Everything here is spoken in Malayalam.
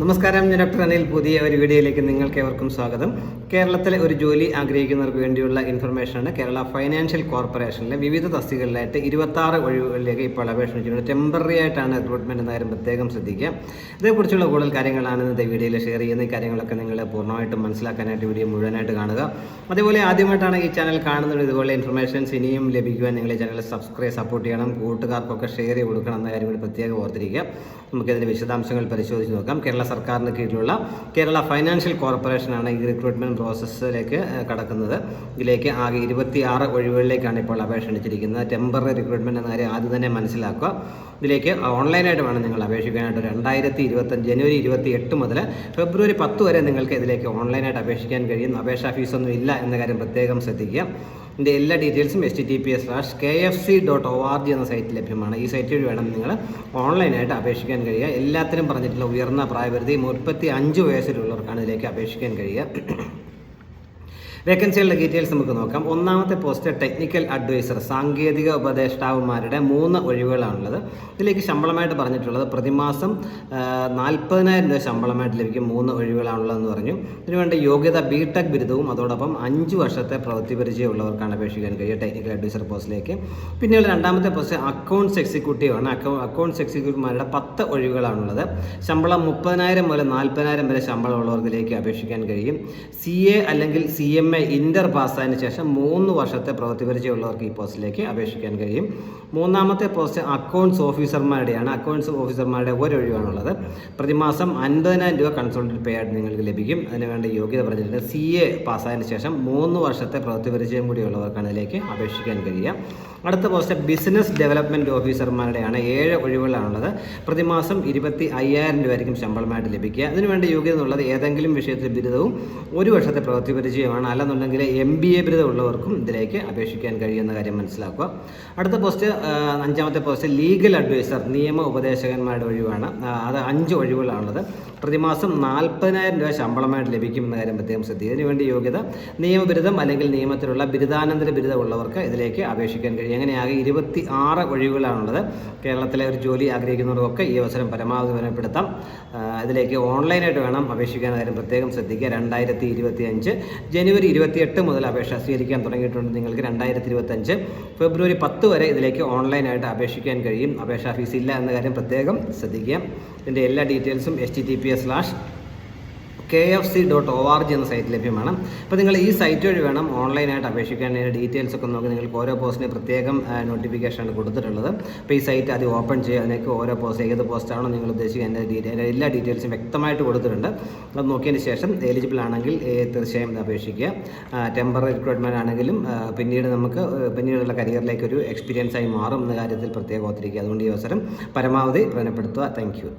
നമസ്കാരം, ഞാൻ ഡോക്ടർ അനിൽ. പുതിയ ഒരു വീഡിയോയിലേക്ക് നിങ്ങൾക്ക് ഏവർക്കും സ്വാഗതം. കേരളത്തിലെ ഒരു ജോലി ആഗ്രഹിക്കുന്നവർക്ക് വേണ്ടിയുള്ള ഇൻഫർമേഷനാണ്. കേരള ഫൈനാൻഷ്യൽ കോർപ്പറേഷനിലെ വിവിധ തസ്തികകളിലായിട്ട് 26 ഒഴിവുകളിലേക്ക് ഇപ്പോൾ അപേക്ഷ വെച്ചിട്ടുണ്ട്. ടെമ്പററി ആയിട്ടാണ് റിക്രൂട്ട്മെൻറ്റ് എന്ന കാര്യം പ്രത്യേകം ശ്രദ്ധിക്കുക. ഇതേക്കുറിച്ചുള്ള കൂടുതൽ കാര്യങ്ങളാണ് ഇന്നത്തെ വീഡിയോയിൽ ഷെയർ ചെയ്യുന്ന. ഈ കാര്യങ്ങളൊക്കെ നിങ്ങൾ പൂർണ്ണമായിട്ടും മനസ്സിലാക്കാനായിട്ട് വീഡിയോ മുഴുവനായിട്ട് കാണുക. അതേപോലെ ആദ്യമായിട്ടാണ് ഈ ചാനൽ കാണുന്നത്, ഇതുപോലെ ഇൻഫർമേഷൻസ് ഇനിയും ലഭിക്കുവാൻ നിങ്ങൾ ഈ ചാനൽ സപ്പോർട്ട് ചെയ്യണം. കൂട്ടുകാർക്കൊക്കെ ഷെയർ ചെയ്ത് കൊടുക്കണം എന്ന കാര്യം കൂടി പ്രത്യേകം ഓർത്തിരിക്കുക. നമുക്കതിൻ്റെ വിശദാംശങ്ങൾ പരിശോധിച്ച് നോക്കാം. കേരള സർക്കാരിന് കീഴിലുള്ള കേരള ഫൈനാൻഷ്യൽ കോർപ്പറേഷനാണ് ഈ റിക്രൂട്ട്മെൻറ്റ് പ്രോസസ്സിലേക്ക് കടക്കുന്നത്. ഇതിലേക്ക് ആകെ 26 ഒഴിവുകളിലേക്കാണ് ഇപ്പോൾ അപേക്ഷ ക്ഷണിച്ചിരിക്കുന്നത്. ടെമ്പററി റിക്രൂട്ട്മെൻറ്റ് എന്ന കാര്യം ആദ്യം തന്നെ മനസ്സിലാക്കുക. ഇതിലേക്ക് ഓൺലൈനായിട്ട് വേണം നിങ്ങൾ അപേക്ഷിക്കാനായിട്ട്. 2025 ജനുവരി 28 മുതൽ ഫെബ്രുവരി 10 വരെ നിങ്ങൾക്ക് ഇതിലേക്ക് ഓൺലൈനായിട്ട് അപേക്ഷിക്കാൻ കഴിയും. അപേക്ഷാ ഫീസൊന്നും ഇല്ല എന്ന കാര്യം പ്രത്യേകം ശ്രദ്ധിക്കുക. ഇതിൻ്റെ എല്ലാ ഡീറ്റെയിൽസും https:/kfc.org എന്ന സൈറ്റിൽ ലഭ്യമാണ്. ഈ സൈറ്റ് വഴി വേണം നിങ്ങൾ ഓൺലൈനായിട്ട് അപേക്ഷിക്കാൻ കഴിയുക. എല്ലാത്തിനും പറഞ്ഞിട്ടുള്ള ഉയർന്ന പ്രായപരിധി 35 വയസ്സിലുള്ളവർക്കാണ് ഇതിലേക്ക് അപേക്ഷിക്കാൻ കഴിയുക. വേക്കൻസികളുടെ ഡീറ്റെയിൽസ് നമുക്ക് നോക്കാം. ഒന്നാമത്തെ പോസ്റ്റ് ടെക്നിക്കൽ അഡ്വൈസർ, സാങ്കേതിക ഉപദേഷ്ടാവുമാരുടെ 3 ഒഴിവുകളാണുള്ളത്. ഇതിലേക്ക് ശമ്പളമായിട്ട് പറഞ്ഞിട്ടുള്ളത് പ്രതിമാസം 40,000 രൂപ ശമ്പളമായിട്ട് ലഭിക്കും. 3 ഒഴിവുകളാണുള്ളതെന്ന് പറഞ്ഞു. ഇതിനുവേണ്ട യോഗ്യത ബിടെക് ബിരുദവും അതോടൊപ്പം 5 വർഷത്തെ പ്രവൃത്തി പരിചയമുള്ളവർക്കാണ് അപേക്ഷിക്കാൻ കഴിയുക ടെക്നിക്കൽ അഡ്വൈസർ പോസ്റ്റിലേക്ക്. പിന്നെയുള്ള രണ്ടാമത്തെ പോസ്റ്റ് അക്കൗണ്ട്സ് എക്സിക്യൂട്ടീവ് ആണ്. അക്കൗണ്ട്സ് എക്സിക്യൂട്ടീവുമാരുടെ 10 ഒഴിവുകളാണുള്ളത്. ശമ്പളം 30,000 മുതൽ 40,000 വരെ ശമ്പളമുള്ളവർക്കിലേക്ക് അപേക്ഷിക്കാൻ കഴിയും. CA അല്ലെങ്കിൽ CMA ഇന്റർ പാസ്സായതിനു ശേഷം 3 വർഷത്തെ പ്രവൃത്തി പരിചയമുള്ളവർക്ക് ഈ പോസ്റ്റിലേക്ക് അപേക്ഷിക്കാൻ കഴിയും. മൂന്നാമത്തെ പോസ്റ്റ് അക്കൗണ്ട്സ് ഓഫീസർമാരുടെയാണ്. അക്കൗണ്ട്സ് ഓഫീസർമാരുടെ 1 ഒഴിവാണുള്ളത്. പ്രതിമാസം 50,000 രൂപ കൺസൾട്ടന്റ് പേ ആയിട്ട് നിങ്ങൾക്ക് ലഭിക്കും. അതിനുവേണ്ട യോഗ്യത പറഞ്ഞിട്ടുണ്ട് CA പാസ്സായതിനു ശേഷം 3 വർഷത്തെ പ്രവൃത്തി പരിചയം കൂടിയുള്ളവർക്കാണ് ഇതിലേക്ക് അപേക്ഷിക്കാൻ കഴിയുക. അടുത്ത പോസ്റ്റ് ബിസിനസ് ഡെവലപ്മെൻറ്റ് ഓഫീസർമാരുടെയാണ്. 7 ഒഴിവുകളാണുള്ളത്. പ്രതിമാസം 25,000 രൂപയായിരിക്കും ശമ്പളമായിട്ട് ലഭിക്കുക. അതിനുവേണ്ട യോഗ്യത എന്നുള്ളത് ഏതെങ്കിലും വിഷയത്തിൽ ബിരുദവും 1 വർഷത്തെ പ്രവൃത്തി പരിചയമാണ്. അല്ലെന്നുണ്ടെങ്കിൽ MBA ബിരുദം ഉള്ളവർക്കും ഇതിലേക്ക് അപേക്ഷിക്കാൻ കഴിയുന്ന കാര്യം മനസ്സിലാക്കുക. അടുത്ത പോസ്റ്റ് 5ാമത്തെ പോസ്റ്റ് ലീഗൽ അഡ്വൈസർ, നിയമ ഉപദേശകന്മാരുടെ ഒഴിവാണ്. അത് 5 ഒഴിവുകളാണുള്ളത്. പ്രതിമാസം 40,000 രൂപ ശമ്പളമായിട്ട് ലഭിക്കുമെന്ന കാര്യം പ്രത്യേകം ശ്രദ്ധിക്കുക. ഇതിനുവേണ്ടി യോഗ്യത നിയമബിരുദം അല്ലെങ്കിൽ നിയമത്തിലുള്ള ബിരുദാനന്തര ബിരുദം ഉള്ളവർക്ക് ഇതിലേക്ക് അപേക്ഷിക്കാൻ കഴിയും. അങ്ങനെയാകെ 26 ഒഴിവുകളാണുള്ളത്. കേരളത്തിലെ ഒരു ജോലി ആഗ്രഹിക്കുന്നവർക്കൊക്കെ ഈ അവസരം പരമാവധി ഉപയോഗപ്പെടുത്താം. ഇതിലേക്ക് ഓൺലൈനായിട്ട് വേണം അപേക്ഷിക്കാൻ കാര്യം പ്രത്യേകം ശ്രദ്ധിക്കുക. 2025 ജനുവരി 28 മുതൽ അപേക്ഷ സ്വീകരിക്കാൻ തുടങ്ങിയിട്ടുണ്ട്. നിങ്ങൾക്ക് 2025 ഫെബ്രുവരി 10 വരെ ഇതിലേക്ക് ഓൺലൈനായിട്ട് അപേക്ഷിക്കാൻ കഴിയും. അപേക്ഷാ ഫീസ് ഇല്ല എന്ന കാര്യം പ്രത്യേകം ശ്രദ്ധിക്കുക. ഇതിൻ്റെ എല്ലാ ഡീറ്റെയിൽസും https:/kfc.org എന്ന സൈറ്റ് ലഭ്യമാണ്. അപ്പോൾ നിങ്ങൾ ഈ സൈറ്റ് വഴി വേണം ഓൺലൈനായിട്ട് അപേക്ഷിക്കാൻ. അതിൻ്റെ ഡീറ്റെയിൽസ് ഒക്കെ നോക്കി നിങ്ങൾക്ക് ഓരോ പോസ്റ്റിന് പ്രത്യേകം നോട്ടിഫിക്കേഷനാണ് കൊടുത്തിട്ടുള്ളത്. അപ്പോൾ ഈ സൈറ്റ് അത് ഓപ്പൺ ചെയ്യുക. അതിലേക്ക് ഓരോ പോസ്റ്റ് ഏത് പോസ്റ്റാണോ നിങ്ങൾ ഉദ്ദേശിക്കുക അതിൻ്റെ എല്ലാ ഡീറ്റെയിൽസും വ്യക്തമായിട്ട് കൊടുത്തിട്ടുണ്ട്. അത് നോക്കിയതിന് ശേഷം എലിജിബിൾ ആണെങ്കിൽ തീർച്ചയായും അപേക്ഷിക്കുക. ടെമ്പററി റിക്രൂട്ട്മെൻറ്റ് ആണെങ്കിലും പിന്നീടുള്ള കരിയറിലേക്ക് ഒരു എക്സ്പീരിയൻസായി മാറും എന്ന കാര്യത്തിൽ പ്രത്യേകം ഓർത്തിരിക്കുക. അതുകൊണ്ട് ഈ അവസരം പരമാവധി പ്രയോജനപ്പെടുത്തുക. Thank you.